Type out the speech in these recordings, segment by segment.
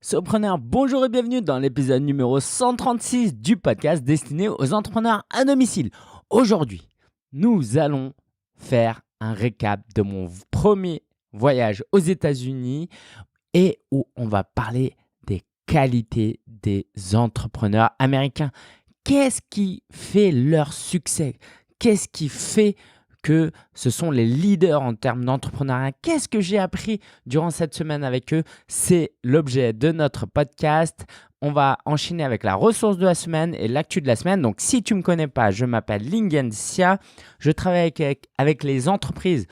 Sopreneur, bonjour et bienvenue dans l'épisode numéro 136 du podcast destiné aux entrepreneurs à domicile. Aujourd'hui, nous allons faire un récap de mon premier voyage aux États-Unis et où on va parler des qualités des entrepreneurs américains. Qu'est-ce qui fait leur succès? Qu'est-ce qui fait que ce sont les leaders en termes d'entrepreneuriat? Qu'est-ce que j'ai appris durant cette semaine avec eux? C'est l'objet de notre podcast. On va enchaîner avec la ressource de la semaine et l'actu de la semaine. Donc, si tu ne me connais pas, je m'appelle Lingen Sia. Je travaille avec les entreprises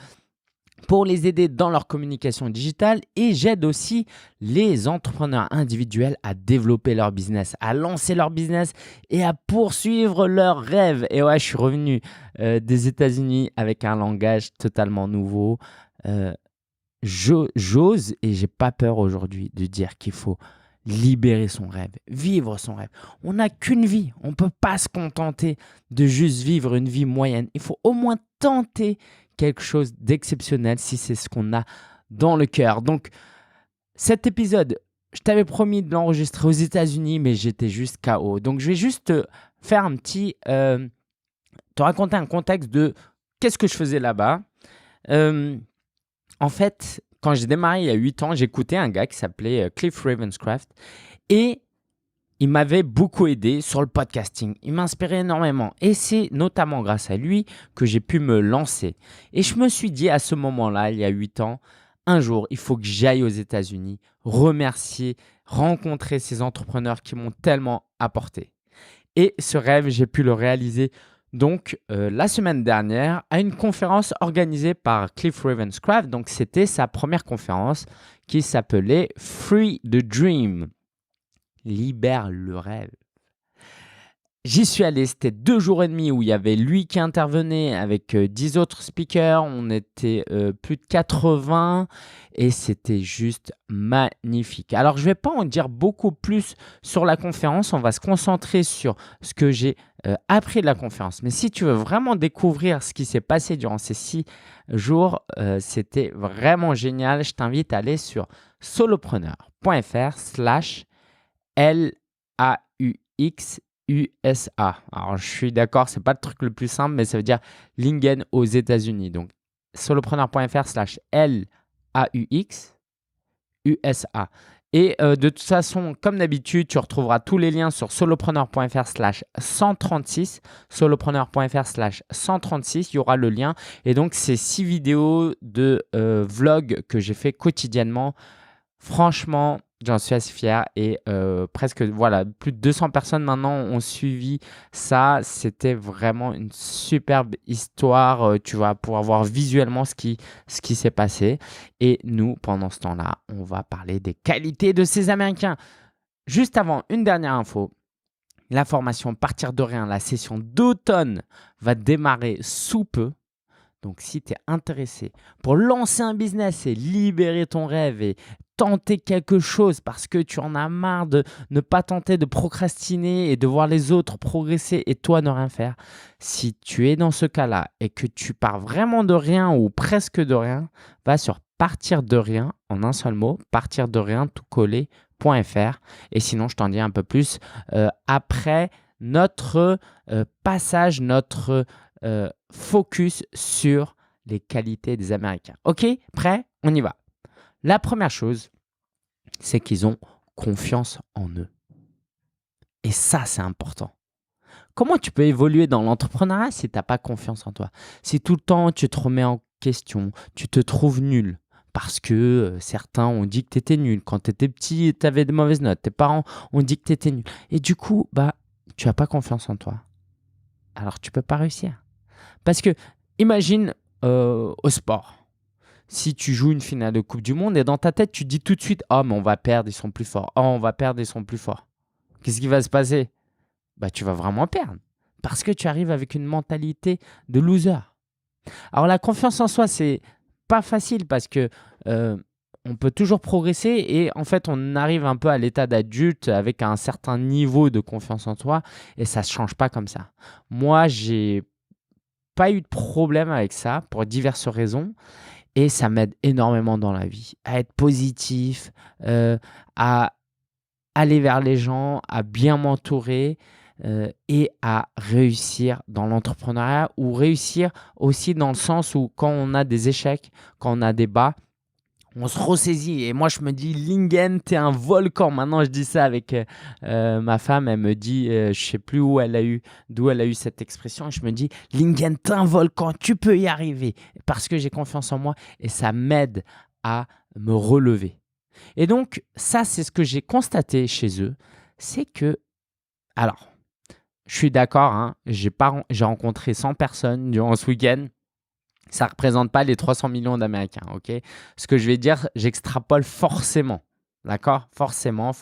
pour les aider dans leur communication digitale et j'aide aussi les entrepreneurs individuels à développer leur business, à lancer leur business et à poursuivre leurs rêves. Et ouais, je suis revenu des États-Unis avec un langage totalement nouveau. J'ose et j'ai pas peur aujourd'hui de dire qu'il faut libérer son rêve, vivre son rêve. On n'a qu'une vie, on ne peut pas se contenter de juste vivre une vie moyenne. Il faut au moins tenter quelque chose d'exceptionnel si c'est ce qu'on a dans le cœur. Donc, cet épisode, je t'avais promis de l'enregistrer aux États-Unis, mais j'étais juste KO. Donc, je vais juste te faire te raconter un contexte de qu'est-ce que je faisais là-bas. En fait, quand j'ai démarré il y a 8 ans, j'écoutais un gars qui s'appelait Cliff Ravenscraft et il m'avait beaucoup aidé sur le podcasting. Il m'inspirait énormément et c'est notamment grâce à lui que j'ai pu me lancer. Et je me suis dit à ce moment-là, il y a 8 ans, un jour, il faut que j'aille aux États-Unis, remercier, rencontrer ces entrepreneurs qui m'ont tellement apporté. Et ce rêve, j'ai pu le réaliser donc la semaine dernière à une conférence organisée par Cliff Ravenscraft. Donc c'était sa première conférence qui s'appelait Free the Dream. Libère le rêve. J'y suis allé, c'était 2 jours et demi où il y avait lui qui intervenait avec 10 autres speakers. On était plus de 80 et c'était juste magnifique. Alors, je ne vais pas en dire beaucoup plus sur la conférence. On va se concentrer sur ce que j'ai appris de la conférence. Mais si tu veux vraiment découvrir ce qui s'est passé durant ces 6 jours, c'était vraiment génial. Je t'invite à aller sur solopreneur.fr/LAUX USA. Alors, je suis d'accord, c'est pas le truc le plus simple, mais ça veut dire Lingen aux États-Unis. Donc, solopreneur.fr/LAUX USA. Et de toute façon, comme d'habitude, tu retrouveras tous les liens sur solopreneur.fr/136. Solopreneur.fr/136, il y aura le lien. Et donc, c'est 6 vidéos de vlog que j'ai fait quotidiennement. Franchement, j'en suis assez fier et presque plus de 200 personnes maintenant ont suivi ça. C'était vraiment une superbe histoire. Tu vas pouvoir voir visuellement ce qui s'est passé. Et nous, pendant ce temps-là, on va parler des qualités de ces Américains. Juste avant, une dernière info. La formation Partir de rien, la session d'automne va démarrer sous peu. Donc, si tu es intéressé pour lancer un business et libérer ton rêve et tenter quelque chose parce que tu en as marre de ne pas tenter, de procrastiner et de voir les autres progresser et toi ne rien faire, si tu es dans ce cas-là et que tu pars vraiment de rien ou presque de rien, va sur partir de rien en un seul mot, partir de rien tout collé.fr et sinon je t'en dis un peu plus après notre passage, notre focus sur les qualités des Américains. Ok, prêt? On y va. La première chose, c'est qu'ils ont confiance en eux. Et ça, c'est important. Comment tu peux évoluer dans l'entrepreneuriat si tu n'as pas confiance en toi? Si tout le temps, tu te remets en question, tu te trouves nul parce que certains ont dit que tu étais nul. Quand tu étais petit, tu avais de mauvaises notes. Tes parents ont dit que tu étais nul. Et du coup, tu n'as pas confiance en toi. Alors, tu ne peux pas réussir. Parce que, imagine au sport. Si tu joues une finale de Coupe du Monde et dans ta tête, tu te dis tout de suite « Oh, mais on va perdre, ils sont plus forts. Oh, on va perdre, ils sont plus forts. » Qu'est-ce qui va se passer? Tu vas vraiment perdre parce que tu arrives avec une mentalité de loser. Alors, la confiance en soi, c'est pas facile parce que on peut toujours progresser et en fait, on arrive un peu à l'état d'adulte avec un certain niveau de confiance en toi et ça ne se change pas comme ça. Moi, j'ai pas eu de problème avec ça pour diverses raisons. Et ça m'aide énormément dans la vie, à être positif, à aller vers les gens, à bien m'entourer et à réussir dans l'entrepreneuriat ou réussir aussi dans le sens où quand on a des échecs, quand on a des bas, on se ressaisit. Et moi, je me dis, Lingen, t'es un volcan. Maintenant, je dis ça avec ma femme. Elle me dit, je sais plus d'où elle a eu cette expression. Et je me dis, Lingen, t'es un volcan. Tu peux y arriver. Parce que j'ai confiance en moi et ça m'aide à me relever. Et donc, ça, c'est ce que j'ai constaté chez eux. C'est que, alors, je suis d'accord, hein, j'ai rencontré 100 personnes durant ce week-end. Ça ne représente pas les 300 millions d'Américains, ok? Ce que je vais dire, j'extrapole forcément, d'accord? Forcément,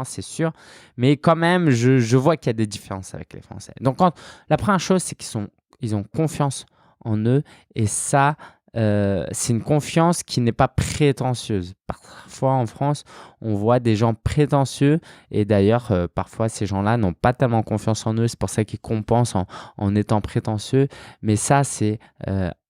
c'est sûr. Mais quand même, je vois qu'il y a des différences avec les Français. Donc, la première chose, c'est qu'ils ont confiance en eux et ça, c'est une confiance qui n'est pas prétentieuse. Parfois, en France, on voit des gens prétentieux et d'ailleurs, parfois, ces gens-là n'ont pas tellement confiance en eux. C'est pour ça qu'ils compensent en étant prétentieux. Mais ça, c'est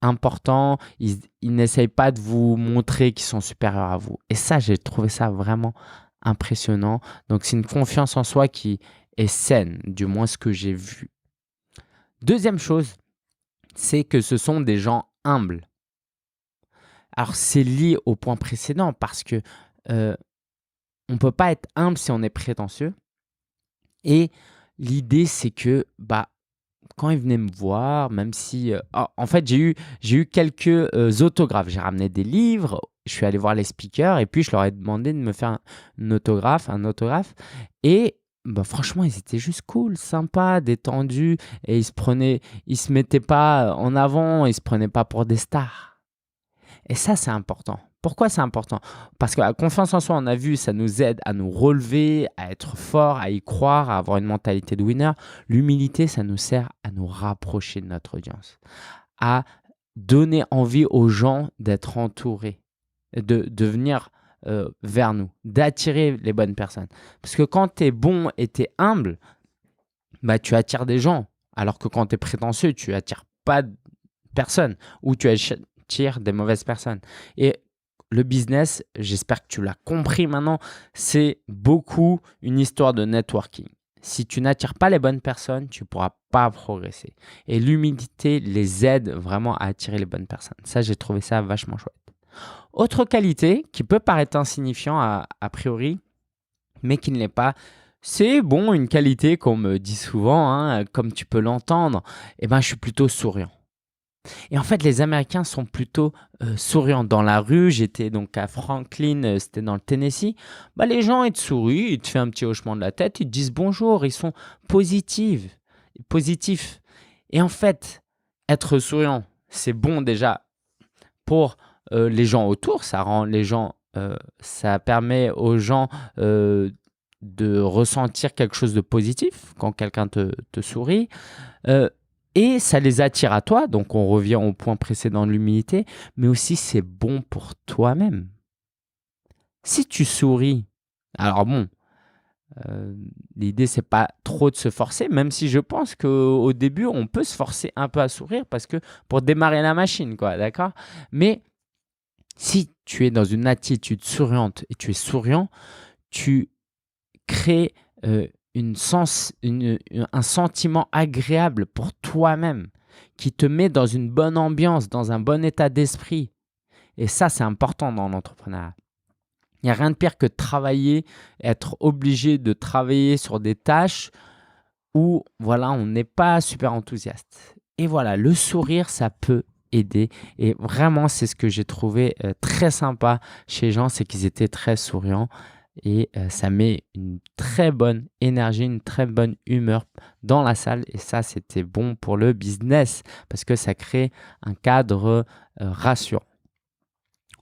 important. Ils n'essayent pas de vous montrer qu'ils sont supérieurs à vous. Et ça, j'ai trouvé ça vraiment impressionnant. Donc, c'est une confiance en soi qui est saine, du moins ce que j'ai vu. Deuxième chose, c'est que ce sont des gens humbles. Alors, c'est lié au point précédent parce que on ne peut pas être humble si on est prétentieux. Et l'idée, c'est que quand ils venaient me voir, même si… en fait, j'ai eu quelques autographes. J'ai ramené des livres, je suis allé voir les speakers et puis je leur ai demandé de me faire un autographe. Et franchement, ils étaient juste cool, sympas, détendus et ils se mettaient pas en avant, ils se prenaient pas pour des stars. Et ça, c'est important. Pourquoi c'est important? Parce que la confiance en soi, on a vu, ça nous aide à nous relever, à être fort, à y croire, à avoir une mentalité de winner. L'humilité, ça nous sert à nous rapprocher de notre audience, à donner envie aux gens d'être entourés, de venir vers nous, d'attirer les bonnes personnes. Parce que quand tu es bon et tu es humble, tu attires des gens. Alors que quand tu es prétentieux, tu attires pas personne ou tu attires des mauvaises personnes. Et le business, j'espère que tu l'as compris maintenant, c'est beaucoup une histoire de networking. Si tu n'attires pas les bonnes personnes, tu ne pourras pas progresser. Et l'humilité les aide vraiment à attirer les bonnes personnes. Ça, j'ai trouvé ça vachement chouette. Autre qualité qui peut paraître insignifiant a priori, mais qui ne l'est pas, c'est une qualité qu'on me dit souvent, hein, comme tu peux l'entendre, je suis plutôt souriant. Et en fait, les Américains sont plutôt souriants. Dans la rue, j'étais donc à Franklin, c'était dans le Tennessee. Les gens, ils te sourient, ils te font un petit hochement de la tête, ils te disent bonjour, ils sont positifs. Et en fait, être souriant, c'est bon déjà pour les gens autour. Ça rend les gens, ça permet aux gens de ressentir quelque chose de positif quand quelqu'un te sourit. Et ça les attire à toi, donc on revient au point précédent de l'humilité, mais aussi c'est bon pour toi-même. Si tu souris, alors l'idée c'est pas trop de se forcer, même si je pense qu'au début on peut se forcer un peu à sourire parce que pour démarrer la machine, quoi, d'accord? Mais si tu es dans une attitude souriante et tu es souriant, tu crées un sentiment agréable pour toi-même qui te met dans une bonne ambiance, dans un bon état d'esprit. Et ça, c'est important dans l'entrepreneuriat. Il n'y a rien de pire que de travailler, être obligé de travailler sur des tâches où on n'est pas super enthousiaste. Et le sourire, ça peut aider. Et vraiment, c'est ce que j'ai trouvé très sympa chez les gens, c'est qu'ils étaient très souriants. Et ça met une très bonne énergie, une très bonne humeur dans la salle. Et ça, c'était bon pour le business parce que ça crée un cadre rassurant.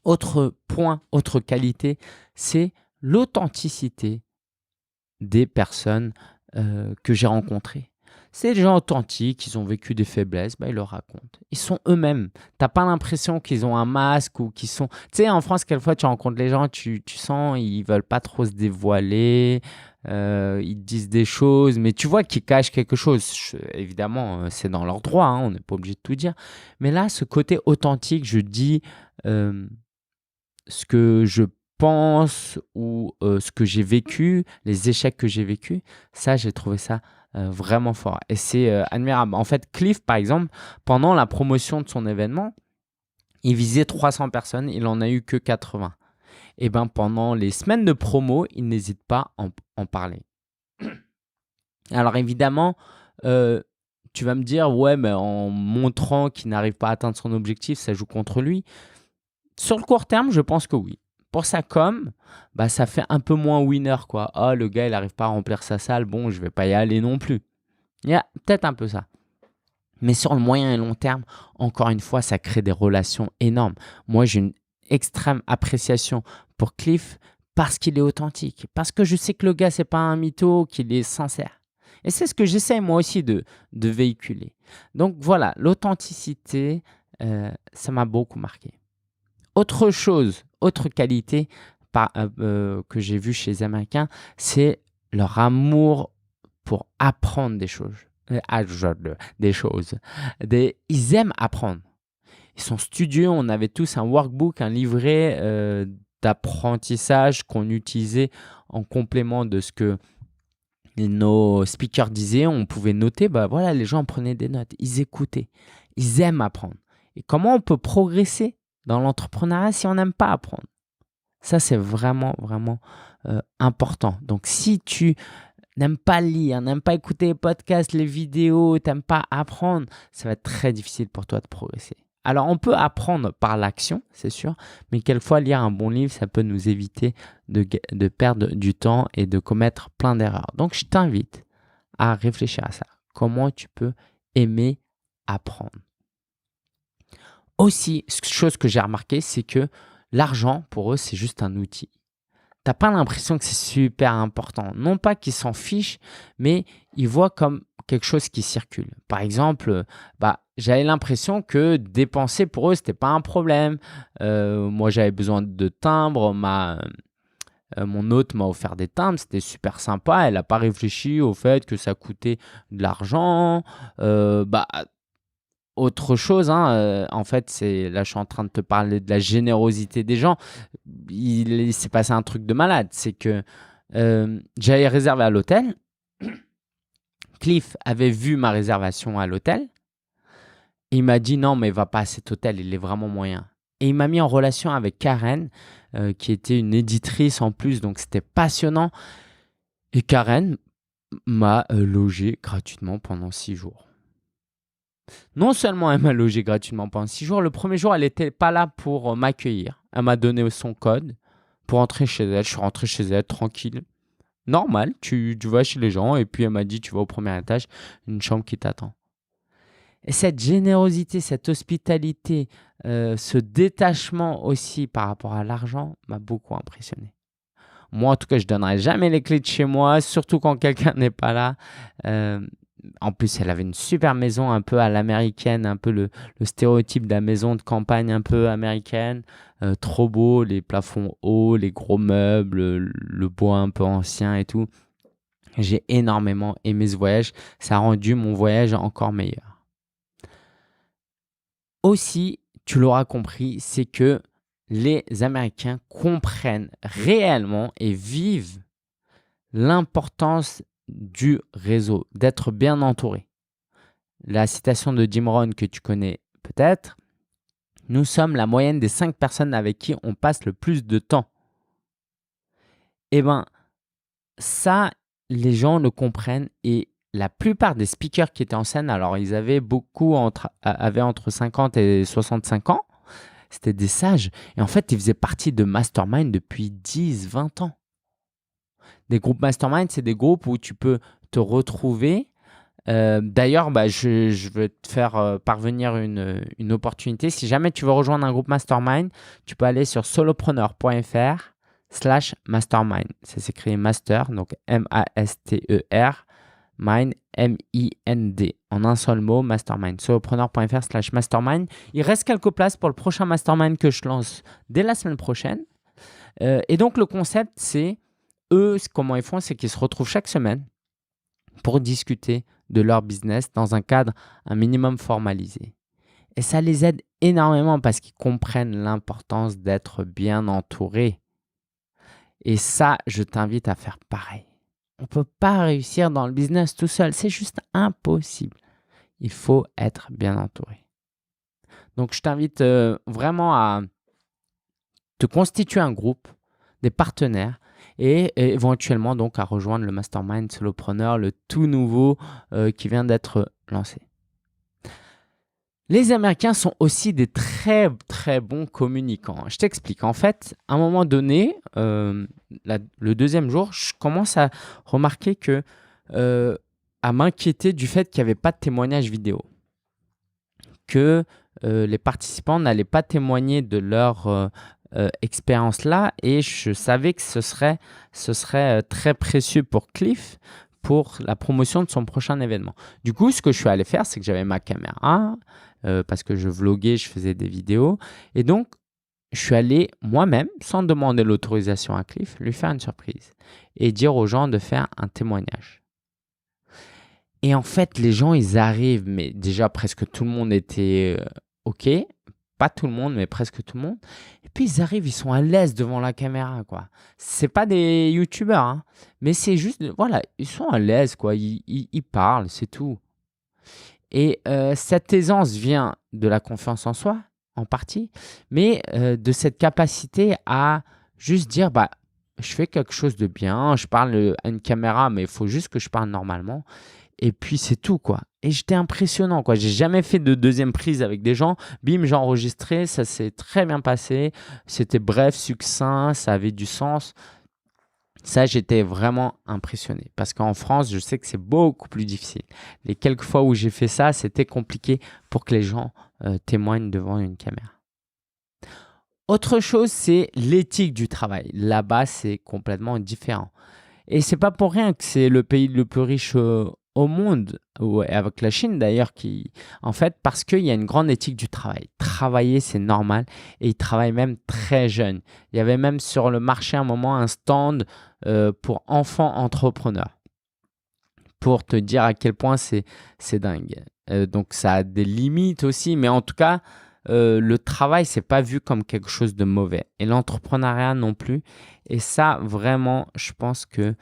Autre point, autre qualité, c'est l'authenticité des personnes que j'ai rencontrées. C'est des gens authentiques, ils ont vécu des faiblesses, ils le racontent. Ils sont eux-mêmes. Tu n'as pas l'impression qu'ils ont un masque ou qu'ils sont… Tu sais, en France, quelquefois, tu rencontres les gens, tu sens ils ne veulent pas trop se dévoiler, ils te disent des choses, mais tu vois qu'ils cachent quelque chose. Évidemment, c'est dans leur droit, on n'est pas obligé de tout dire. Mais là, ce côté authentique, je dis ce que je pense ou ce que j'ai vécu, les échecs que j'ai vécus, ça, j'ai trouvé ça vraiment fort et c'est admirable. En fait, Cliff, par exemple, pendant la promotion de son événement, il visait 300 personnes, il en a eu que 80. Et ben pendant les semaines de promo, il n'hésite pas à en parler. Alors évidemment, tu vas me dire: «Ouais, mais en montrant qu'il n'arrive pas à atteindre son objectif, ça joue contre lui». Sur le court terme, je pense que oui. Pour sa com, bah, ça fait un peu moins winner, quoi. «Ah, le gars, il n'arrive pas à remplir sa salle, bon, je vais pas y aller non plus». Il y a peut-être un peu ça. Mais sur le moyen et long terme, encore une fois, ça crée des relations énormes. Moi, j'ai une extrême appréciation pour Cliff parce qu'il est authentique, parce que je sais que le gars, c'est pas un mytho, qu'il est sincère. Et c'est ce que j'essaie moi aussi de véhiculer. Donc voilà, l'authenticité, ça m'a beaucoup marqué. Autre chose, autre qualité que j'ai vue chez les Américains, c'est leur amour pour apprendre des choses. Des choses. Ils aiment apprendre. Ils sont studieux. On avait tous un workbook, un livret d'apprentissage qu'on utilisait en complément de ce que nos speakers disaient. On pouvait noter. Bah voilà, les gens prenaient des notes. Ils écoutaient. Ils aiment apprendre. Et comment on peut progresser dans l'entrepreneuriat si on n'aime pas apprendre? Ça, c'est vraiment, vraiment important. Donc, si tu n'aimes pas lire, n'aimes pas écouter les podcasts, les vidéos, tu n'aimes pas apprendre, ça va être très difficile pour toi de progresser. Alors, on peut apprendre par l'action, c'est sûr, mais quelquefois, lire un bon livre, ça peut nous éviter de perdre du temps et de commettre plein d'erreurs. Donc, je t'invite à réfléchir à ça. Comment tu peux aimer apprendre? Aussi, chose que j'ai remarqué, c'est que l'argent, pour eux, c'est juste un outil. T'as pas l'impression que c'est super important. Non pas qu'ils s'en fichent, mais ils voient comme quelque chose qui circule. Par exemple, j'avais l'impression que dépenser pour eux, c'était pas un problème. Moi, j'avais besoin de timbres. Mon hôte m'a offert des timbres, c'était super sympa. Elle n'a pas réfléchi au fait que ça coûtait de l'argent. Autre chose, hein, en fait, là, je suis en train de te parler de la générosité des gens. Il s'est passé un truc de malade. C'est que j'avais réservé à l'hôtel. Cliff avait vu ma réservation à l'hôtel. Il m'a dit non, mais va pas à cet hôtel, il est vraiment moyen. Et il m'a mis en relation avec Karen, qui était une éditrice en plus, donc c'était passionnant. Et Karen m'a logé gratuitement pendant 6 jours. Non seulement elle m'a logé gratuitement pendant 6 jours, le premier jour, elle n'était pas là pour m'accueillir. Elle m'a donné son code pour entrer chez elle. Je suis rentré chez elle tranquille. Normal, tu vas chez les gens et puis elle m'a dit tu vas au premier étage, une chambre qui t'attend. Et cette générosité, cette hospitalité, ce détachement aussi par rapport à l'argent m'a beaucoup impressionné. Moi, en tout cas, je ne donnerai jamais les clés de chez moi, surtout quand quelqu'un n'est pas là. En plus, elle avait une super maison un peu à l'américaine, un peu le stéréotype de la maison de campagne un peu américaine. Trop beau, les plafonds hauts, les gros meubles, le bois un peu ancien et tout. J'ai énormément aimé ce voyage. Ça a rendu mon voyage encore meilleur. Aussi, tu l'auras compris, c'est que les Américains comprennent réellement et vivent l'importance du réseau, d'être bien entouré. La citation de Jim Rohn que tu connais peut-être, nous sommes la moyenne des 5 personnes avec qui on passe le plus de temps. Eh bien, ça, les gens le comprennent et la plupart des speakers qui étaient en scène, alors ils avaient entre 50 et 65 ans, c'était des sages. Et en fait, ils faisaient partie de mastermind depuis 10, 20 ans. Des groupes mastermind, c'est des groupes où tu peux te retrouver. D'ailleurs, je veux te faire parvenir une opportunité. Si jamais tu veux rejoindre un groupe mastermind, tu peux aller sur solopreneur.fr/mastermind. Ça s'écrit master, donc M-A-S-T-E-R, mind, M-I-N-D. En un seul mot, mastermind. solopreneur.fr/mastermind. Il reste quelques places pour le prochain mastermind que je lance dès la semaine prochaine. Et donc, le concept, c'est eux, comment ils font, c'est qu'ils se retrouvent chaque semaine pour discuter de leur business dans un cadre un minimum formalisé. Et ça les aide énormément parce qu'ils comprennent l'importance d'être bien entouré. Et ça, je t'invite à faire pareil. On ne peut pas réussir dans le business tout seul. C'est juste impossible. Il faut être bien entouré. Donc, je t'invite vraiment à te constituer un groupe, des partenaires et éventuellement donc à rejoindre le Mastermind Solopreneur, le tout nouveau qui vient d'être lancé. Les Américains sont aussi des très très bons communicants. Je t'explique. En fait, à un moment donné, le deuxième jour, je commence à remarquer à m'inquiéter du fait qu'il n'y avait pas de témoignage vidéo. Que les participants n'allaient pas témoigner de leur expérience-là et je savais que ce serait très précieux pour Cliff pour la promotion de son prochain événement. Du coup, ce que je suis allé faire, c'est que j'avais ma caméra parce que je vloguais, je faisais des vidéos et donc je suis allé moi-même, sans demander l'autorisation à Cliff, lui faire une surprise et dire aux gens de faire un témoignage. Et en fait, les gens, ils arrivent, mais déjà presque tout le monde était OK. Pas tout le monde, mais presque tout le monde. Et puis ils arrivent, ils sont à l'aise devant la caméra, quoi. C'est pas des youtubeurs, hein, mais c'est juste, voilà, ils sont à l'aise, quoi. Ils parlent, c'est tout. Et cette aisance vient de la confiance en soi, en partie, mais de cette capacité à juste dire, bah, je fais quelque chose de bien, je parle à une caméra, mais il faut juste que je parle normalement. Et puis c'est tout, quoi. Et j'étais impressionnant, quoi. J'ai jamais fait de deuxième prise avec des gens. Bim, j'ai enregistré, ça s'est très bien passé. C'était bref, succinct, ça avait du sens. Ça, j'étais vraiment impressionné. Parce qu'en France, je sais que c'est beaucoup plus difficile. Les quelques fois où j'ai fait ça, c'était compliqué pour que les gens témoignent devant une caméra. Autre chose, c'est l'éthique du travail. Là-bas, c'est complètement différent. Et c'est pas pour rien que c'est le pays le plus riche au monde, avec la Chine d'ailleurs, en fait, parce qu'il y a une grande éthique du travail. Travailler, c'est normal et ils travaillent même très jeunes. Il y avait même sur le marché à un moment un stand pour enfants entrepreneurs, pour te dire à quel point c'est dingue. Donc ça a des limites aussi, mais en tout cas, le travail, c'est pas vu comme quelque chose de mauvais et l'entrepreneuriat non plus. Et ça, vraiment, je pense que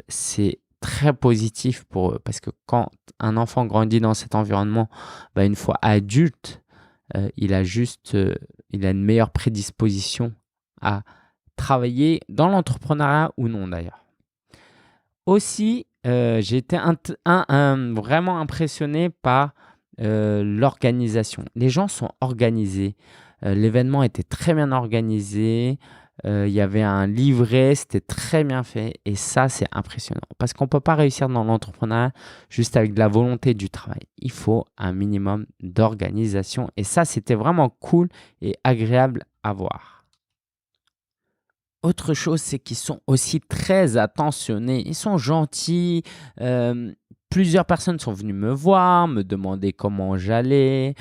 c'est très positif pour eux parce que quand un enfant grandit dans cet environnement, bah, une fois adulte, il a une meilleure prédisposition à travailler dans l'entrepreneuriat ou non d'ailleurs. Aussi, j'ai été vraiment impressionné par l'organisation. Les gens sont organisés. L'événement était très bien organisé. Il y avait un livret, c'était très bien fait. Et ça, c'est impressionnant. Parce qu'on ne peut pas réussir dans l'entrepreneuriat juste avec de la volonté du travail. Il faut un minimum d'organisation. Et ça, c'était vraiment cool et agréable à voir. Autre chose, c'est qu'ils sont aussi très attentionnés. Ils sont gentils. Plusieurs personnes sont venues me voir, me demander comment j'allais,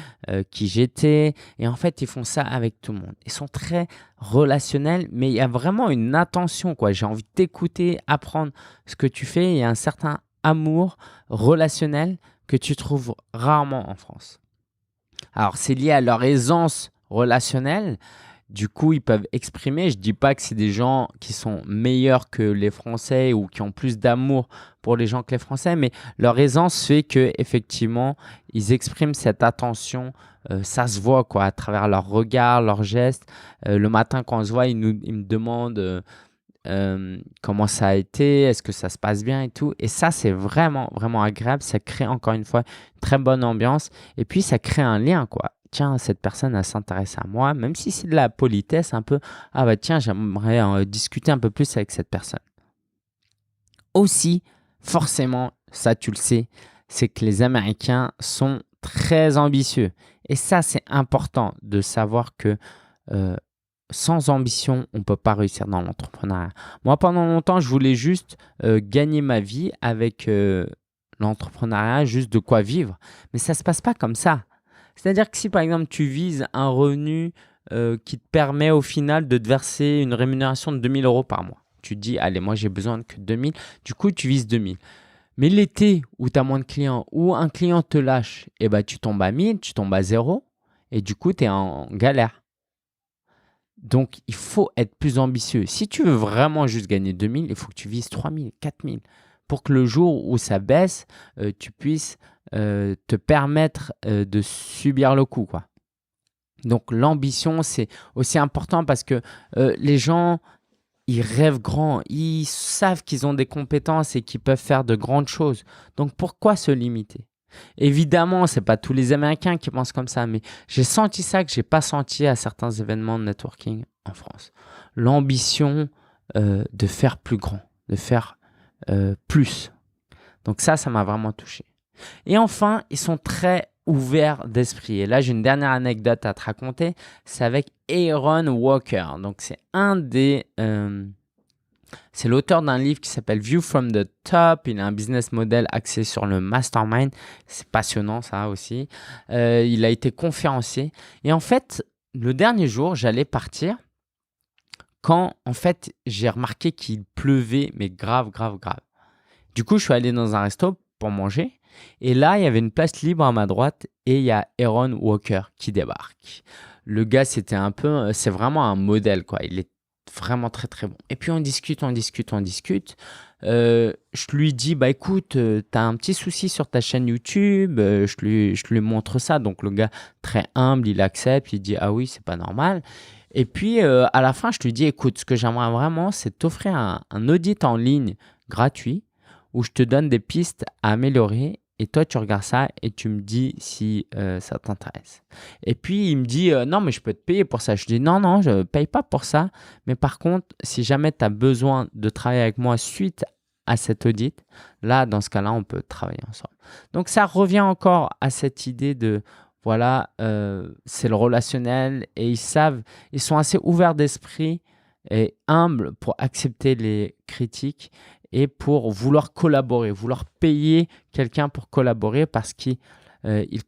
qui j'étais. Et en fait, ils font ça avec tout le monde. Ils sont très relationnels, mais il y a vraiment une attention, quoi. J'ai envie de t'écouter, apprendre ce que tu fais. Il y a un certain amour relationnel que tu trouves rarement en France. Alors, c'est lié à leur aisance relationnelle. Du coup, ils peuvent exprimer. Je ne dis pas que c'est des gens qui sont meilleurs que les Français ou qui ont plus d'amour pour les gens que les Français, mais leur aisance fait qu'effectivement, ils expriment cette attention. Ça se voit quoi, à travers leurs regards, leurs gestes. Le matin, quand on se voit, ils me demandent comment ça a été, est-ce que ça se passe bien et tout. Et ça, c'est vraiment, vraiment agréable. Ça crée encore une fois une très bonne ambiance. Et puis, ça crée un lien, quoi. Tiens, cette personne, elle s'intéresse à moi, même si c'est de la politesse un peu. Ah bah tiens, j'aimerais discuter un peu plus avec cette personne. Aussi, forcément, ça tu le sais, c'est que les Américains sont très ambitieux. Et ça, c'est important de savoir que sans ambition, on ne peut pas réussir dans l'entrepreneuriat. Moi, pendant longtemps, je voulais juste gagner ma vie avec l'entrepreneuriat, juste de quoi vivre. Mais ça ne se passe pas comme ça. C'est-à-dire que si par exemple tu vises un revenu qui te permet au final de te verser une rémunération de 2 000 € par mois, tu te dis, allez, moi j'ai besoin que 2 000, du coup tu vises 2 000. Mais l'été où tu as moins de clients, où un client te lâche, eh ben, tu tombes à 1 000, tu tombes à 0 et du coup tu es en galère. Donc, il faut être plus ambitieux. Si tu veux vraiment juste gagner 2000, il faut que tu vises 3000, 4000 pour que le jour où ça baisse, tu puisses te permettre de subir le coup, quoi. Donc, l'ambition, c'est aussi important parce que les gens, ils rêvent grand, ils savent qu'ils ont des compétences et qu'ils peuvent faire de grandes choses. Donc, pourquoi se limiter? Évidemment, ce n'est pas tous les Américains qui pensent comme ça, mais j'ai senti ça que je n'ai pas senti à certains événements de networking en France. L'ambition de faire plus grand, de faire plus. Donc ça m'a vraiment touché. Et enfin, ils sont très ouverts d'esprit. Et là, j'ai une dernière anecdote à te raconter. C'est avec Aaron Walker. Donc, c'est l'auteur d'un livre qui s'appelle View from the Top. Il a un business model axé sur le mastermind. C'est passionnant, ça aussi. Il a été conférencier. Et en fait, le dernier jour, j'allais partir quand, en fait, j'ai remarqué qu'il pleuvait, mais grave, grave, grave. Du coup, je suis allé dans un resto pour manger. Et là, il y avait une place libre à ma droite et il y a Aaron Walker qui débarque. Le gars, c'est vraiment un modèle, quoi. Il est vraiment très, très bon. Et puis, on discute. Je lui dis, bah écoute, tu as un petit souci sur ta chaîne YouTube. Je lui montre ça. Donc, le gars, très humble, il accepte. Il dit, ah oui, c'est pas normal. Et puis, à la fin, je lui dis, écoute, ce que j'aimerais vraiment, c'est t'offrir un audit en ligne gratuit où je te donne des pistes à améliorer et toi, tu regardes ça et tu me dis si ça t'intéresse. Et puis, il me dit non, mais je peux te payer pour ça. Je dis non, je ne paye pas pour ça. Mais par contre, si jamais tu as besoin de travailler avec moi suite à cet audit, là, dans ce cas-là, on peut travailler ensemble. Donc, ça revient encore à cette idée de voilà, c'est le relationnel et ils sont assez ouverts d'esprit et humbles pour accepter les critiques et pour vouloir collaborer, vouloir payer quelqu'un pour collaborer parce qu'ils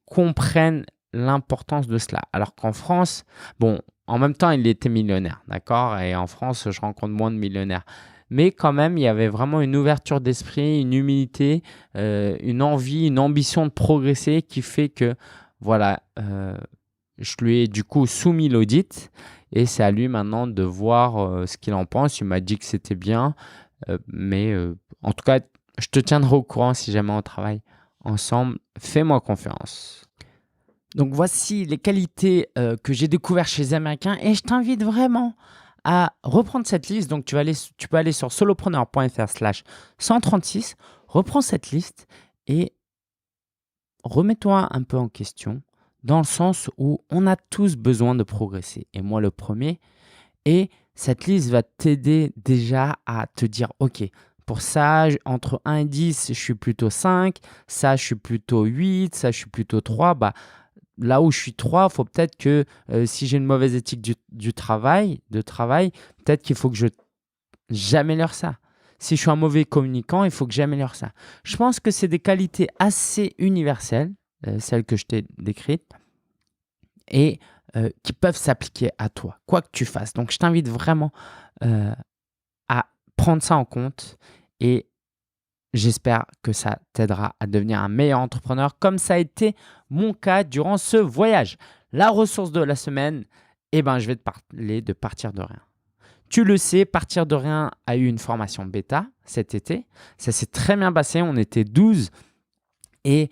comprennent l'importance de cela. Alors qu'en France, bon, en même temps, il était millionnaire, d'accord? Et en France, je rencontre moins de millionnaires. Mais quand même, il y avait vraiment une ouverture d'esprit, une humilité, une envie, une ambition de progresser qui fait que, voilà, je lui ai du coup soumis l'audit et c'est à lui maintenant de voir ce qu'il en pense. Il m'a dit que c'était bien. Mais en tout cas, je te tiendrai au courant si jamais on travaille ensemble. Fais-moi confiance. Donc voici les qualités que j'ai découvertes chez les Américains et je t'invite vraiment à reprendre cette liste. Donc tu peux aller sur solopreneur.fr/136, reprends cette liste et remets-toi un peu en question dans le sens où on a tous besoin de progresser. Et moi le premier. Et cette liste va t'aider déjà à te dire, OK, pour ça, entre 1 et 10, je suis plutôt 5, ça, je suis plutôt 8, ça, je suis plutôt 3. Bah, là où je suis 3, il faut peut-être que si j'ai une mauvaise éthique de travail, peut-être qu'il faut que j'améliore ça. Si je suis un mauvais communicant, il faut que j'améliore ça. Je pense que c'est des qualités assez universelles, celles que je t'ai décrites. Et qui peuvent s'appliquer à toi, quoi que tu fasses. Donc, je t'invite vraiment à prendre ça en compte et j'espère que ça t'aidera à devenir un meilleur entrepreneur comme ça a été mon cas durant ce voyage. La ressource de la semaine, je vais te parler de Partir de rien. Tu le sais, Partir de rien a eu une formation bêta cet été. Ça s'est très bien passé. On était 12 et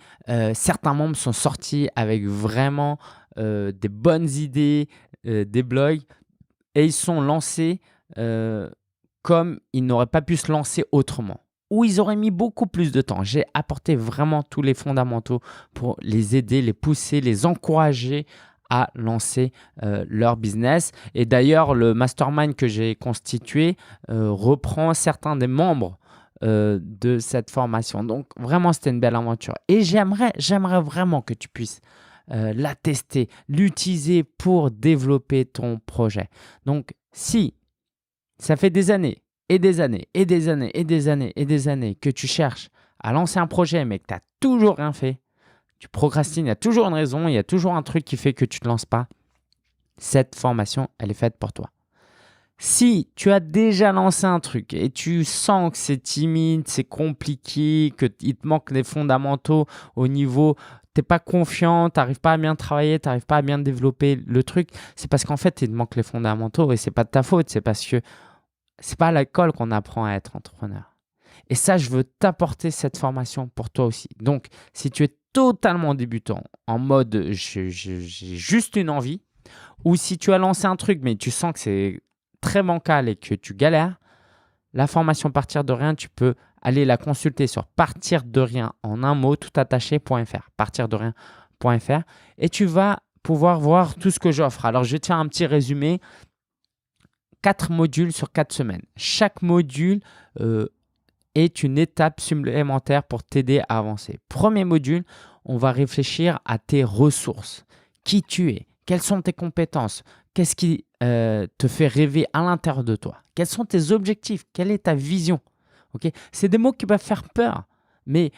certains membres sont sortis avec vraiment des bonnes idées, des blogs et ils sont lancés comme ils n'auraient pas pu se lancer autrement. Ou ils auraient mis beaucoup plus de temps. J'ai apporté vraiment tous les fondamentaux pour les aider, les pousser, les encourager à lancer leur business. Et d'ailleurs, le mastermind que j'ai constitué reprend certains des membres de cette formation. Donc, vraiment, c'était une belle aventure. Et j'aimerais vraiment que tu puisses la tester, l'utiliser pour développer ton projet. Donc, si ça fait des années et des années et des années et des années et des années que tu cherches à lancer un projet mais que tu n'as toujours rien fait, tu procrastines, il y a toujours une raison, il y a toujours un truc qui fait que tu ne te lances pas, cette formation, elle est faite pour toi. Si tu as déjà lancé un truc et tu sens que c'est timide, c'est compliqué, qu'il te manque les fondamentaux au niveau tu n'es pas confiant, tu n'arrives pas à bien travailler, tu n'arrives pas à bien développer le truc, c'est parce qu'en fait, il te manque les fondamentaux et ce n'est pas de ta faute. C'est parce que ce n'est pas à l'école qu'on apprend à être entrepreneur. Et ça, je veux t'apporter cette formation pour toi aussi. Donc, si tu es totalement débutant, en mode j'ai juste une envie, ou si tu as lancé un truc mais tu sens que c'est très bancal et que tu galères, la formation Partir de rien, tu peux aller la consulter sur partirderien en un mot, tout attaché.fr, partirderien.fr, et tu vas pouvoir voir tout ce que j'offre. Alors, je vais te faire un petit résumé. 4 modules sur 4 semaines. Chaque module est une étape supplémentaire pour t'aider à avancer. Premier module, on va réfléchir à tes ressources. Qui tu es? Quelles sont tes compétences? Qu'est-ce qui te fait rêver à l'intérieur de toi? Quels sont tes objectifs? Quelle est ta vision? C'est des mots qui peuvent faire peur, mais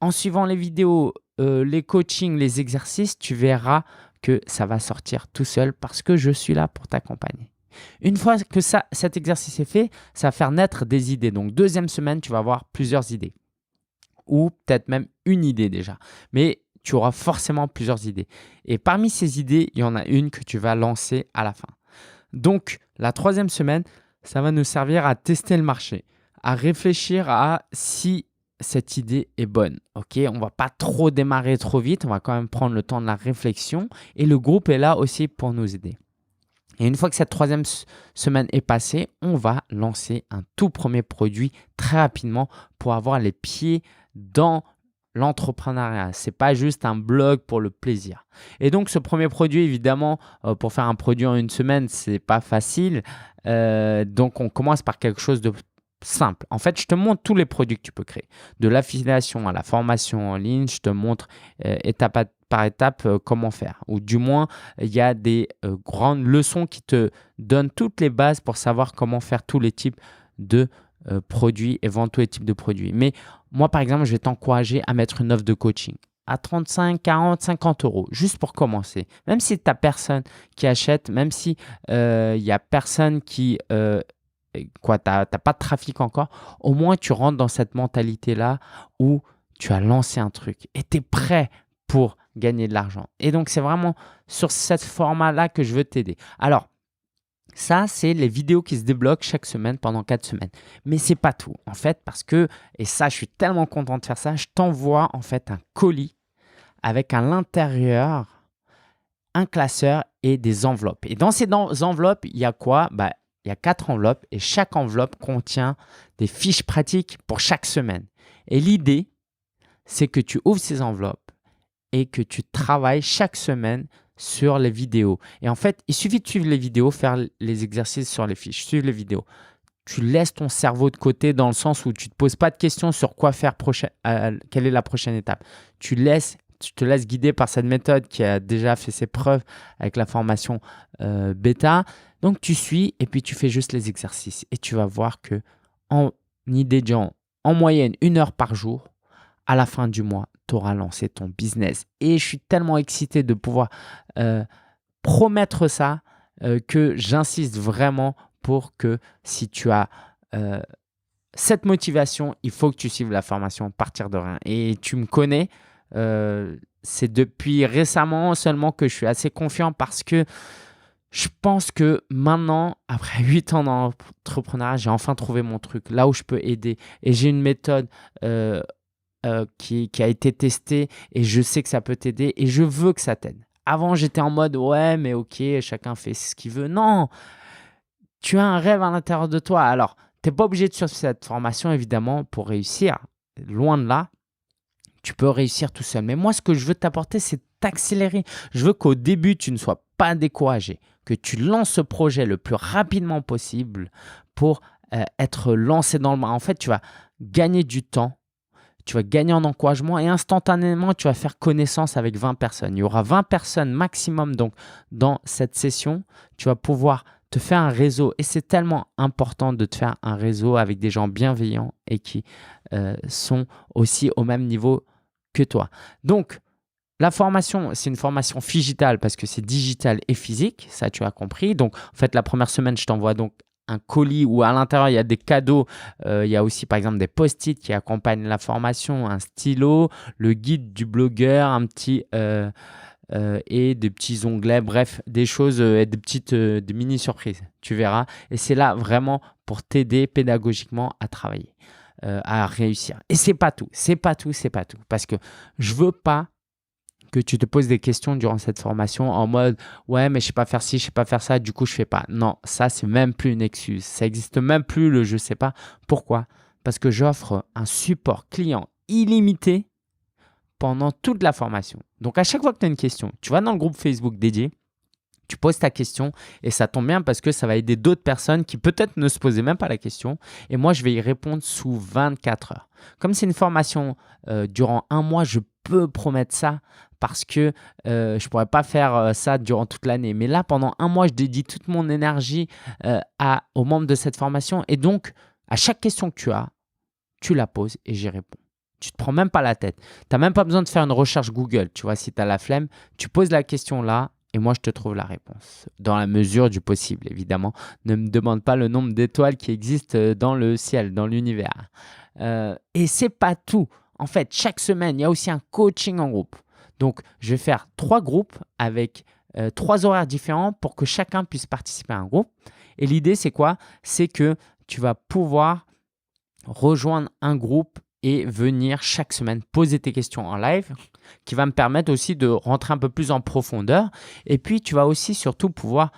en suivant les vidéos, les coachings, les exercices, tu verras que ça va sortir tout seul parce que je suis là pour t'accompagner. Une fois que cet exercice est fait, ça va faire naître des idées. Donc, deuxième semaine, tu vas avoir plusieurs idées ou peut-être même une idée déjà. Mais tu auras forcément plusieurs idées. Et parmi ces idées, il y en a une que tu vas lancer à la fin. Donc, la troisième semaine, ça va nous servir à tester le marché, à réfléchir à si cette idée est bonne. On ne va pas trop démarrer trop vite, on va quand même prendre le temps de la réflexion et le groupe est là aussi pour nous aider. Et une fois que cette troisième semaine est passée, on va lancer un tout premier produit très rapidement pour avoir les pieds dans l'entrepreneuriat. Ce n'est pas juste un blog pour le plaisir. Et donc, ce premier produit, évidemment, pour faire un produit en une semaine, ce n'est pas facile. Donc, on commence par quelque chose de simple. En fait, je te montre tous les produits que tu peux créer. De l'affiliation à la formation en ligne, je te montre étape par étape comment faire. Ou du moins, il y a des grandes leçons qui te donnent toutes les bases pour savoir comment faire tous les types de produits et vendre tous les types de produits. Mais moi, par exemple, je vais t'encourager à mettre une offre de coaching à 35, 40, 50 euros, juste pour commencer. Même si tu n'as personne qui achète, même si il n'y a personne qui… t'as pas de trafic encore, au moins tu rentres dans cette mentalité-là où tu as lancé un truc et tu es prêt pour gagner de l'argent. Et donc, c'est vraiment sur ce format-là que je veux t'aider. Alors, ça, c'est les vidéos qui se débloquent chaque semaine pendant 4 semaines. Mais ce n'est pas tout, en fait, parce que, et ça, je suis tellement content de faire ça, je t'envoie en fait un colis avec à l'intérieur un classeur et des enveloppes. Et dans ces enveloppes, il y a quoi? Il y a 4 enveloppes et chaque enveloppe contient des fiches pratiques pour chaque semaine. Et l'idée, c'est que tu ouvres ces enveloppes et que tu travailles chaque semaine sur les vidéos. Et en fait, il suffit de suivre les vidéos, faire les exercices sur les fiches, suivre les vidéos. Tu laisses ton cerveau de côté dans le sens où tu ne te poses pas de questions sur quoi faire quelle est la prochaine étape. Tu te laisses guider par cette méthode qui a déjà fait ses preuves avec la formation bêta. Donc, tu suis et puis tu fais juste les exercices. Et tu vas voir que en idéant en moyenne 1 heure par jour, à la fin du mois, tu auras lancé ton business. Et je suis tellement excité de pouvoir promettre ça que j'insiste vraiment pour que si tu as cette motivation, il faut que tu suives la formation Partir de rien. Et tu me connais, c'est depuis récemment seulement que je suis assez confiant parce que je pense que maintenant, après 8 ans d'entrepreneuriat, j'ai enfin trouvé mon truc, là où je peux aider. Et j'ai une méthode qui a été testée et je sais que ça peut t'aider et je veux que ça t'aide. Avant, j'étais en mode « ouais, mais ok, chacun fait ce qu'il veut ». Non, tu as un rêve à l'intérieur de toi. Alors, tu n'es pas obligé de suivre cette formation, évidemment, pour réussir. Loin de là, tu peux réussir tout seul. Mais moi, ce que je veux t'apporter, c'est t'accélérer. Je veux qu'au début, tu ne sois pas découragé, que tu lances ce projet le plus rapidement possible pour être lancé dans le bain. En fait, tu vas gagner du temps, tu vas gagner en encouragement et instantanément, tu vas faire connaissance avec 20 personnes. Il y aura 20 personnes maximum donc, dans cette session. Tu vas pouvoir te faire un réseau et c'est tellement important de te faire un réseau avec des gens bienveillants et qui sont aussi au même niveau que toi. Donc, la formation, c'est une formation digitale parce que c'est digital et physique, ça tu as compris. Donc, en fait, la première semaine, je t'envoie donc un colis où à l'intérieur, il y a des cadeaux. Il y a aussi, par exemple, des post-it qui accompagnent la formation, un stylo, le guide du blogueur, un petit et des petits onglets, bref, des choses et des mini-surprises. Tu verras. Et c'est là vraiment pour t'aider pédagogiquement à travailler, à réussir. Et c'est pas tout. Parce que je veux pas que tu te poses des questions durant cette formation en mode « Ouais, mais je sais pas faire ci, je sais pas faire ça, du coup, je fais pas. » Non, ça, c'est même plus une excuse. Ça existe même plus le « je sais pas ». Pourquoi? Parce que j'offre un support client illimité pendant toute la formation. Donc, à chaque fois que tu as une question, tu vas dans le groupe Facebook dédié, tu poses ta question et ça tombe bien parce que ça va aider d'autres personnes qui peut-être ne se posaient même pas la question. Et moi, je vais y répondre sous 24 heures. Comme c'est une formation durant un mois, je peux promettre ça parce que je ne pourrais pas faire ça durant toute l'année. Mais là, pendant un mois, je dédie toute mon énergie aux membres de cette formation. Et donc, à chaque question que tu as, tu la poses et j'y réponds. Tu ne te prends même pas la tête. Tu n'as même pas besoin de faire une recherche Google. Tu vois, si tu as la flemme, tu poses la question là et moi, je te trouve la réponse. Dans la mesure du possible, évidemment. Ne me demande pas le nombre d'étoiles qui existent dans le ciel, dans l'univers. Et ce n'est pas tout. En fait, chaque semaine, il y a aussi un coaching en groupe. Donc, je vais faire 3 groupes avec 3 horaires différents pour que chacun puisse participer à un groupe. Et l'idée, c'est quoi? C'est que tu vas pouvoir rejoindre un groupe et venir chaque semaine poser tes questions en live, qui va me permettre aussi de rentrer un peu plus en profondeur. Et puis, tu vas aussi surtout pouvoir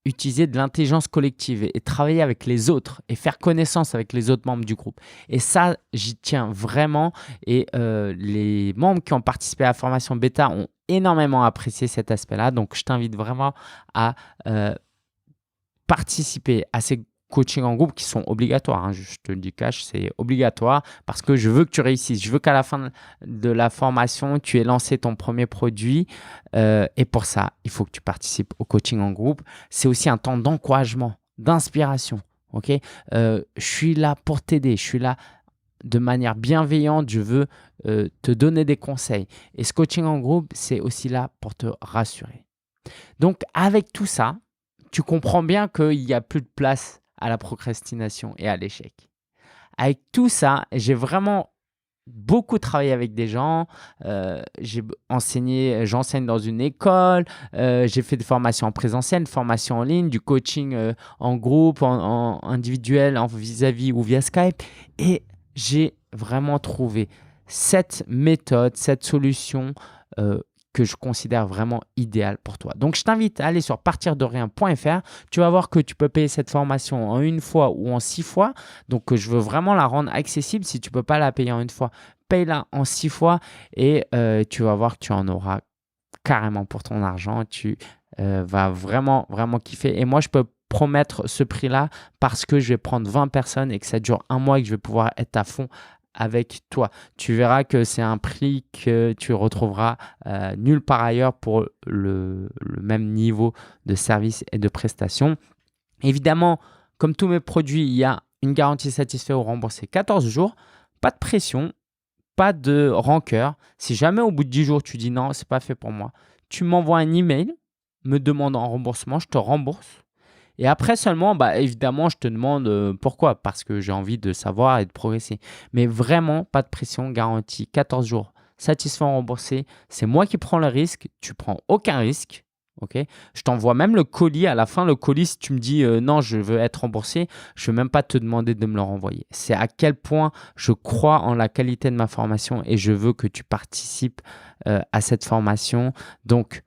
utiliser de l'intelligence collective et travailler avec les autres et faire connaissance avec les autres membres du groupe. Et ça, j'y tiens vraiment. Et les membres qui ont participé à la formation bêta ont énormément apprécié cet aspect-là. Donc, je t'invite vraiment à participer à ces coaching en groupe qui sont obligatoires. Je te le dis cash, c'est obligatoire parce que je veux que tu réussisses. Je veux qu'à la fin de la formation, tu aies lancé ton premier produit et pour ça, il faut que tu participes au coaching en groupe. C'est aussi un temps d'encouragement, d'inspiration. Okay, je suis là pour t'aider. Je suis là de manière bienveillante. Je veux te donner des conseils. Et ce coaching en groupe, c'est aussi là pour te rassurer. Donc, avec tout ça, tu comprends bien qu'il n'y a plus de place à la procrastination et à l'échec. Avec tout ça, j'ai vraiment beaucoup travaillé avec des gens. J'enseigne dans une école. J'ai fait des formations en présentiel, des formations en ligne, du coaching en groupe, en individuel, en vis-à-vis ou via Skype. Et j'ai vraiment trouvé cette méthode, cette solution que je considère vraiment idéal pour toi. Donc, je t'invite à aller sur partirderien.fr. Tu vas voir que tu peux payer cette formation en 1 fois ou en 6 fois. Donc, je veux vraiment la rendre accessible. Si tu ne peux pas la payer en 1 fois, paye-la en 6 fois et tu vas voir que tu en auras carrément pour ton argent. Tu vas vraiment, vraiment kiffer. Et moi, je peux promettre ce prix-là parce que je vais prendre 20 personnes et que ça dure 1 mois et que je vais pouvoir être à fond avec toi. Tu verras que c'est un prix que tu retrouveras nulle part ailleurs pour le même niveau de service et de prestation. Évidemment, comme tous mes produits, il y a une garantie satisfait ou remboursé 14 jours. Pas de pression, pas de rancœur. Si jamais au bout de 10 jours, tu dis non, c'est pas fait pour moi, tu m'envoies un email me demandant un remboursement, je te rembourse. Et après seulement, évidemment, je te demande pourquoi. Parce que j'ai envie de savoir et de progresser. Mais vraiment, pas de pression, garantie 14 jours. Satisfait ou remboursé, c'est moi qui prends le risque. Tu prends aucun risque. Okay, je t'envoie même le colis. À la fin, le colis, si tu me dis non, je veux être remboursé, je ne vais même pas te demander de me le renvoyer. C'est à quel point je crois en la qualité de ma formation et je veux que tu participes à cette formation. Donc,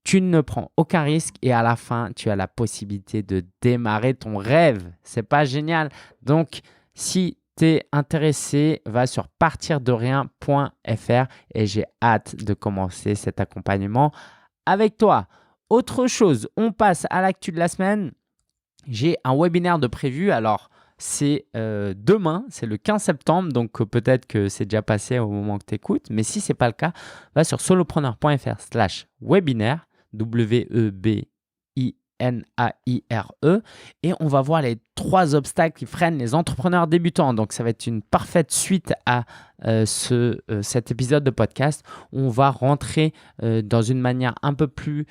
tu ne prends aucun risque et à la fin, tu as la possibilité de démarrer ton rêve. C'est pas génial? Donc, si tu es intéressé, va sur partirderien.fr et j'ai hâte de commencer cet accompagnement avec toi. Autre chose, on passe à l'actu de la semaine. J'ai un webinaire de prévu. Alors, c'est demain, c'est le 15 septembre, donc peut-être que c'est déjà passé au moment que tu écoutes. Mais si ce n'est pas le cas, va sur solopreneur.fr/webinaire. WEBINAIRE et on va voir les 3 obstacles qui freinent les entrepreneurs débutants. Donc, ça va être une parfaite suite à cet épisode de podcast. On va rentrer dans une manière un peu plus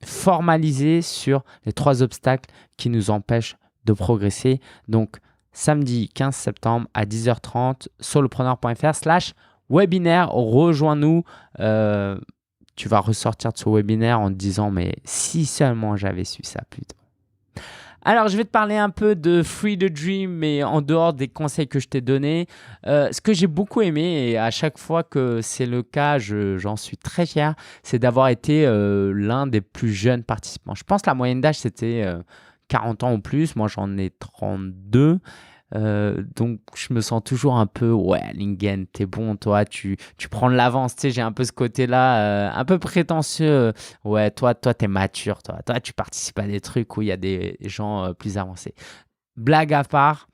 formaliser sur les 3 obstacles qui nous empêchent de progresser. Donc, samedi 15 septembre à 10h30, solopreneur.fr/webinaire. Rejoins-nous. Tu vas ressortir de ce webinaire en te disant « Mais si seulement j'avais su ça plus tôt ». Alors, je vais te parler un peu de Free the Dream, mais en dehors des conseils que je t'ai donnés. Ce que j'ai beaucoup aimé, et à chaque fois que c'est le cas, j'en suis très fier, c'est d'avoir été l'un des plus jeunes participants. Je pense que la moyenne d'âge, c'était 40 ans ou plus. Moi, j'en ai 32. Donc, je me sens toujours un peu, ouais, Lingen, t'es bon, toi, tu prends de l'avance. Tu sais, j'ai un peu ce côté-là, un peu prétentieux. Ouais, toi, t'es mature, toi, tu participes à des trucs où il y a des gens plus avancés. Blague à part,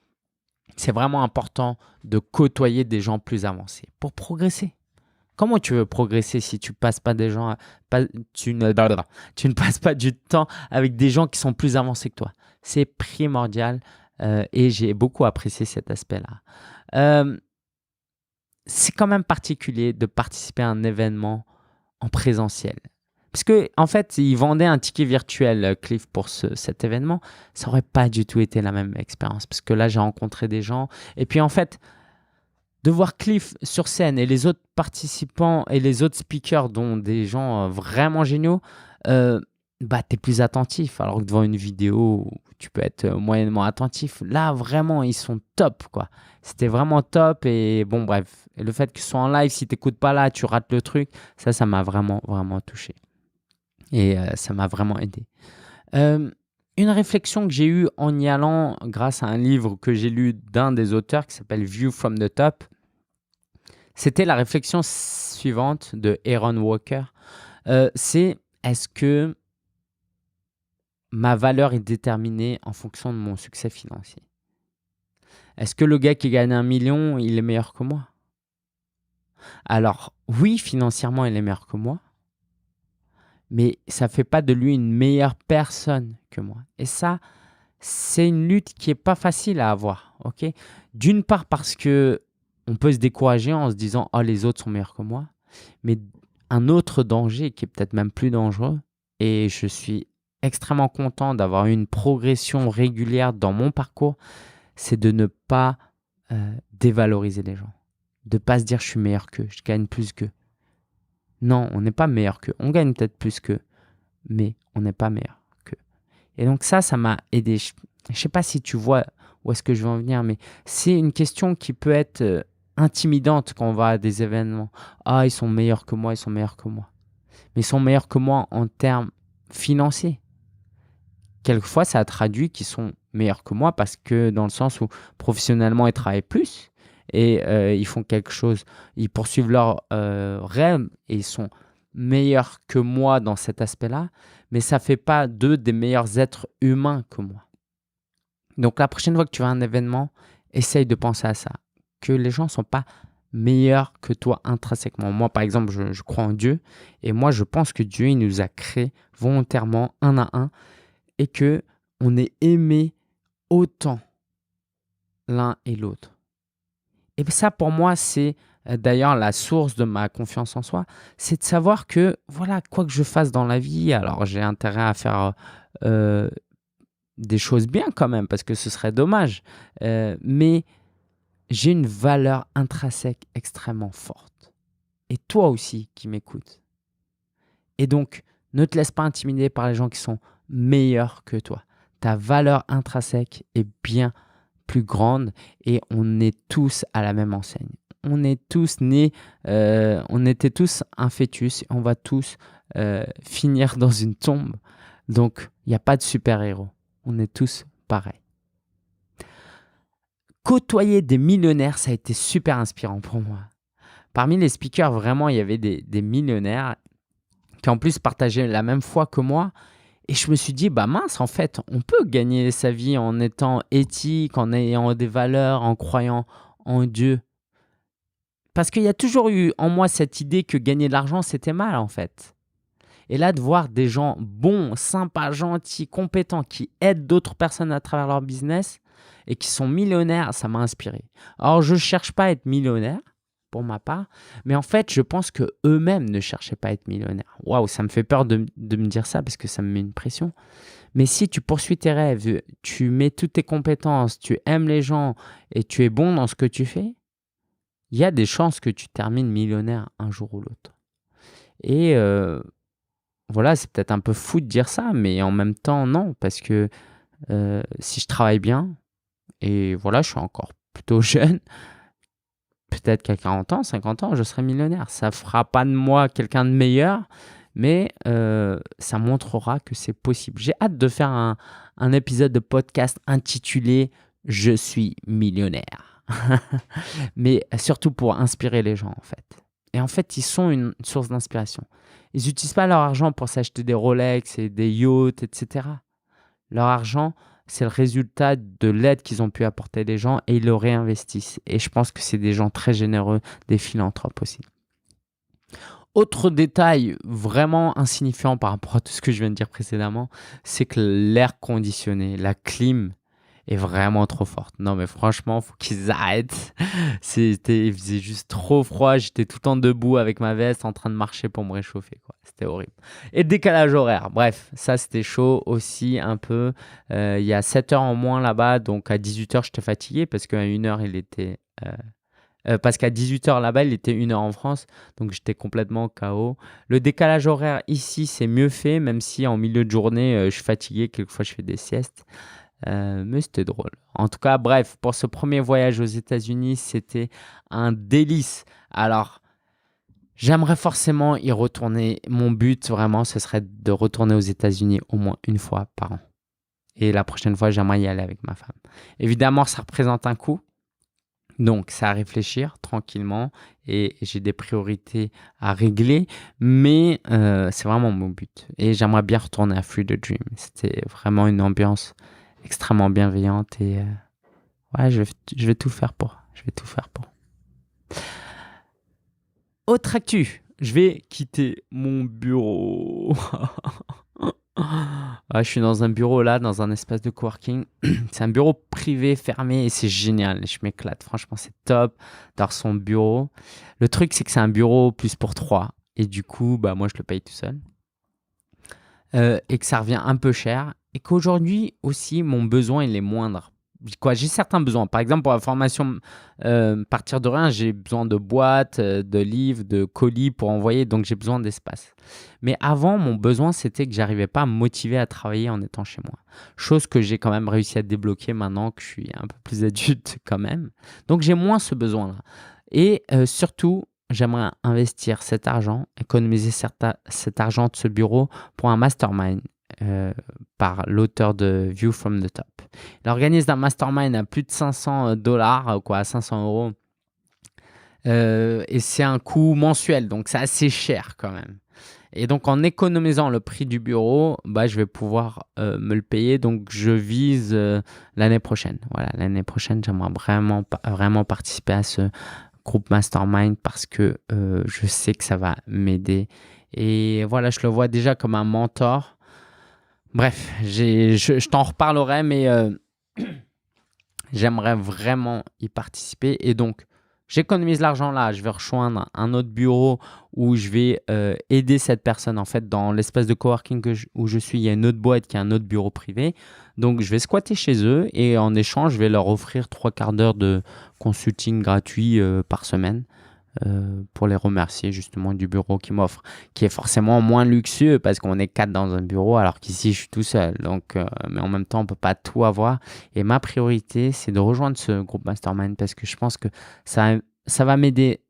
c'est vraiment important de côtoyer des gens plus avancés pour progresser. Comment tu veux progresser si tu passes pas des gens, tu ne passes pas du temps avec des gens qui sont plus avancés que toi? C'est primordial. Et j'ai beaucoup apprécié cet aspect-là. C'est quand même particulier de participer à un événement en présentiel. Parce qu'en fait, ils vendaient un ticket virtuel, Cliff, pour cet événement. Ça n'aurait pas du tout été la même expérience. Parce que là, j'ai rencontré des gens. Et puis, en fait, de voir Cliff sur scène et les autres participants et les autres speakers, dont des gens vraiment géniaux, bah, tu es plus attentif. Alors que devant une vidéo, tu peux être moyennement attentif. Là, vraiment, ils sont top, quoi. C'était vraiment top. Et bon, bref. Et le fait qu'ils soient en live, si tu n'écoutes pas là, tu rates le truc. Ça m'a vraiment, vraiment touché. Et ça m'a vraiment aidé. Une réflexion que j'ai eue en y allant grâce à un livre que j'ai lu d'un des auteurs qui s'appelle View from the Top, c'était la réflexion suivante de Aaron Walker. C'est est-ce que ma valeur est déterminée en fonction de mon succès financier? Est-ce que le gars qui gagne 1 million, il est meilleur que moi? Alors oui, financièrement, il est meilleur que moi, mais ça ne fait pas de lui une meilleure personne que moi. Et ça, c'est une lutte qui n'est pas facile à avoir. Okay? D'une part parce que on peut se décourager en se disant « Oh, les autres sont meilleurs que moi ». Mais un autre danger qui est peut-être même plus dangereux, et je suis extrêmement content d'avoir eu une progression régulière dans mon parcours, c'est de ne pas dévaloriser les gens. De ne pas se dire « Je suis meilleur qu'eux, je gagne plus qu'eux ». Non, on n'est pas meilleur qu'eux. On gagne peut-être plus qu'eux, mais on n'est pas meilleur qu'eux. Et donc ça m'a aidé. Je ne sais pas si tu vois où est-ce que je veux en venir, mais c'est une question qui peut être intimidante quand on va à des événements. Ah, ils sont meilleurs que moi, ils sont meilleurs que moi. Mais ils sont meilleurs que moi en termes financiers. Quelquefois, ça traduit qu'ils sont meilleurs que moi parce que dans le sens où professionnellement, ils travaillent plus et ils font quelque chose, ils poursuivent leur rêve et ils sont meilleurs que moi dans cet aspect-là, mais ça ne fait pas d'eux des meilleurs êtres humains que moi. Donc la prochaine fois que tu vas à un événement, essaye de penser à ça, que les gens ne sont pas meilleurs que toi intrinsèquement. Moi, par exemple, je crois en Dieu et moi, je pense que Dieu, il nous a créés volontairement, un à un, et qu'on est aimé autant l'un et l'autre. Et ça, pour moi, c'est d'ailleurs la source de ma confiance en soi, c'est de savoir que, voilà, quoi que je fasse dans la vie, alors j'ai intérêt à faire des choses bien quand même, parce que ce serait dommage, mais j'ai une valeur intrinsèque extrêmement forte. Et toi aussi qui m'écoutes. Et donc, ne te laisse pas intimider par les gens qui sont meilleurs que toi. Ta valeur intrinsèque est bien plus grande et on est tous à la même enseigne. On est tous nés, on était tous un fœtus, on va tous finir dans une tombe. Donc, il n'y a pas de super-héros. On est tous pareils. Côtoyer des millionnaires, ça a été super inspirant pour moi. Parmi les speakers, vraiment, il y avait des millionnaires qui en plus partageaient la même foi que moi. Et je me suis dit, bah mince, en fait, on peut gagner sa vie en étant éthique, en ayant des valeurs, en croyant en Dieu. Parce qu'il y a toujours eu en moi cette idée que gagner de l'argent, c'était mal, en fait. Et là, de voir des gens bons, sympas, gentils, compétents, qui aident d'autres personnes à travers leur business et qui sont millionnaires, ça m'a inspiré. Alors, je ne cherche pas à être millionnaire, pour ma part. Mais en fait, je pense qu'eux-mêmes ne cherchaient pas à être millionnaires. Waouh, ça me fait peur de me dire ça parce que ça me met une pression. Mais si tu poursuis tes rêves, tu mets toutes tes compétences, tu aimes les gens et tu es bon dans ce que tu fais, il y a des chances que tu termines millionnaire un jour ou l'autre. Et voilà, c'est peut-être un peu fou de dire ça, mais en même temps, non, parce que si je travaille bien, et voilà, je suis encore plutôt jeune, peut-être qu'à 40 ans, 50 ans, je serai millionnaire. Ça fera pas de moi quelqu'un de meilleur, mais ça montrera que c'est possible. J'ai hâte de faire un épisode de podcast intitulé « Je suis millionnaire ». Mais surtout pour inspirer les gens, en fait. Et en fait, ils sont une source d'inspiration. Ils n'utilisent pas leur argent pour s'acheter des Rolex et des yachts, etc. Leur argent, c'est le résultat de l'aide qu'ils ont pu apporter les gens et ils le réinvestissent. Et je pense que c'est des gens très généreux, des philanthropes aussi. Autre détail vraiment insignifiant par rapport à tout ce que je viens de dire précédemment, c'est que l'air conditionné, la clim, est vraiment trop forte. Non mais franchement, faut qu'ils arrêtent. Il faisait juste trop froid. J'étais tout le temps debout avec ma veste en train de marcher pour me réchauffer, quoi. C'était horrible. Et le décalage horaire. Bref, ça c'était chaud aussi un peu. Il y a 7 heures en moins là-bas. Donc à 18 heures, j'étais fatigué parce qu'à 1 heure, il était... parce qu'à 18 heures là-bas, il était 1 heure en France. Donc j'étais complètement KO. Le décalage horaire ici, c'est mieux fait. Même si en milieu de journée, je suis fatigué. Quelquefois, je fais des siestes. Mais c'était drôle. En tout cas, bref, pour ce premier voyage aux États-Unis, c'était un délice. Alors, j'aimerais forcément y retourner. Mon but, vraiment, ce serait de retourner aux États-Unis au moins une fois par an. Et la prochaine fois, j'aimerais y aller avec ma femme. Évidemment, ça représente un coût. Donc, c'est à réfléchir tranquillement et j'ai des priorités à régler. Mais c'est vraiment mon but. Et j'aimerais bien retourner à Free the Dream. C'était vraiment une ambiance extrêmement bienveillante et ouais, je vais tout faire pour. Je vais tout faire pour. Autre actu, je vais quitter mon bureau. Ouais, je suis dans un bureau là, dans un espace de coworking. C'est un bureau privé fermé et c'est génial. Je m'éclate. Franchement, c'est top d'avoir son bureau. Le truc, c'est que c'est un bureau plus pour 3. Et du coup, bah, moi, je le paye tout seul. Et que ça revient un peu cher. Et qu'aujourd'hui aussi, mon besoin, il est moindre. J'ai certains besoins. Par exemple, pour la formation partir de rien, j'ai besoin de boîtes, de livres, de colis pour envoyer. Donc, j'ai besoin d'espace. Mais avant, mon besoin, c'était que j'arrivais pas à me motiver à travailler en étant chez moi. Chose que j'ai quand même réussi à débloquer maintenant que je suis un peu plus adulte quand même. Donc, j'ai moins ce besoin-là. Et surtout, j'aimerais investir cet argent, économiser cet argent de ce bureau pour un mastermind par l'auteur de View from the Top. Il organise un mastermind à plus de $500, à 500 €. Et c'est un coût mensuel, donc c'est assez cher quand même. Et donc en économisant le prix du bureau, bah, je vais pouvoir me le payer. Donc je vise l'année prochaine. Voilà, l'année prochaine, j'aimerais vraiment participer à ce groupe mastermind parce que je sais que ça va m'aider. Et voilà, je le vois déjà comme un mentor. Bref, je t'en reparlerai, mais j'aimerais vraiment y participer. Et donc, j'économise l'argent là. Je vais rejoindre un autre bureau où je vais aider cette personne. En fait, dans l'espace de coworking où je suis, il y a une autre boîte qui a un autre bureau privé. Donc, je vais squatter chez eux et en échange, je vais leur offrir 3/4 d'heure de consulting gratuit par semaine. Pour les remercier justement du bureau qu'ils m'offrent, qui est forcément moins luxueux parce qu'on est 4 dans un bureau alors qu'ici je suis tout seul. Donc, mais en même temps, on ne peut pas tout avoir. Et ma priorité, c'est de rejoindre ce groupe mastermind parce que je pense que ça va m'aider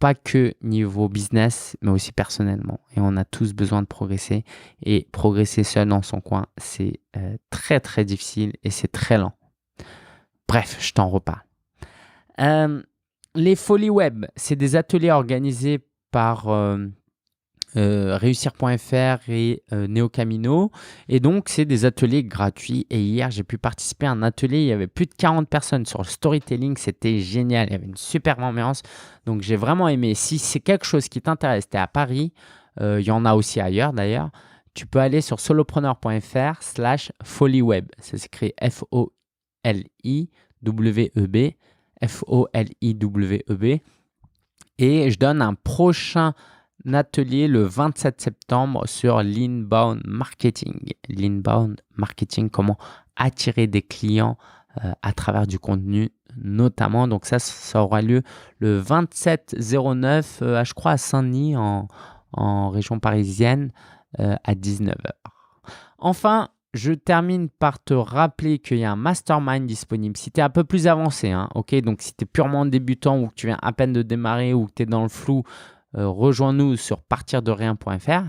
pas que niveau business, mais aussi personnellement. Et on a tous besoin de progresser. Et progresser seul dans son coin, c'est très très difficile et c'est très lent. Bref, je t'en reparle. Les Folies Web, c'est des ateliers organisés par Réussir.fr et Neo Camino. Et donc, c'est des ateliers gratuits. Et hier, j'ai pu participer à un atelier. Il y avait plus de 40 personnes sur le storytelling. C'était génial. Il y avait une superbe ambiance. Donc, j'ai vraiment aimé. Si c'est quelque chose qui t'intéresse, tu es à Paris. Il y en a aussi ailleurs d'ailleurs. Tu peux aller sur solopreneur.fr/folieweb. Ça s'écrit F-O-L-I-W-E-B. F-O-L-I-W-E-B. Et je donne un prochain atelier le 27 septembre sur l'inbound marketing. L'inbound marketing, comment attirer des clients à travers du contenu notamment. Donc ça aura lieu le 27/09, je crois à Saint-Denis en région parisienne à 19h. Enfin, je termine par te rappeler qu'il y a un mastermind disponible. Si tu es un peu plus avancé, ok, donc si tu es purement débutant ou que tu viens à peine de démarrer ou que tu es dans le flou, rejoins-nous sur partirderien.fr.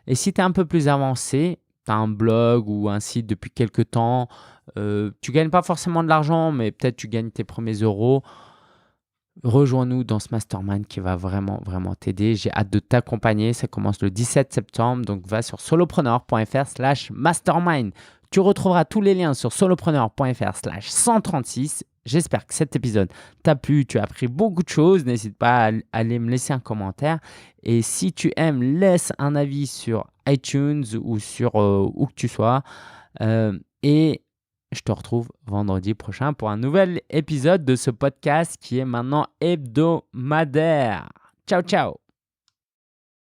Et si tu es un peu plus avancé, tu as un blog ou un site depuis quelques temps, tu ne gagnes pas forcément de l'argent, mais peut-être tu gagnes tes premiers euros, rejoins-nous dans ce mastermind qui va vraiment, vraiment t'aider. J'ai hâte de t'accompagner. Ça commence le 17 septembre. Donc, va sur solopreneur.fr/mastermind. Tu retrouveras tous les liens sur solopreneur.fr/136. J'espère que cet épisode t'a plu. Tu as appris beaucoup de choses. N'hésite pas à aller me laisser un commentaire. Et si tu aimes, laisse un avis sur iTunes ou sur où que tu sois. Et je te retrouve vendredi prochain pour un nouvel épisode de ce podcast qui est maintenant hebdomadaire. Ciao, ciao!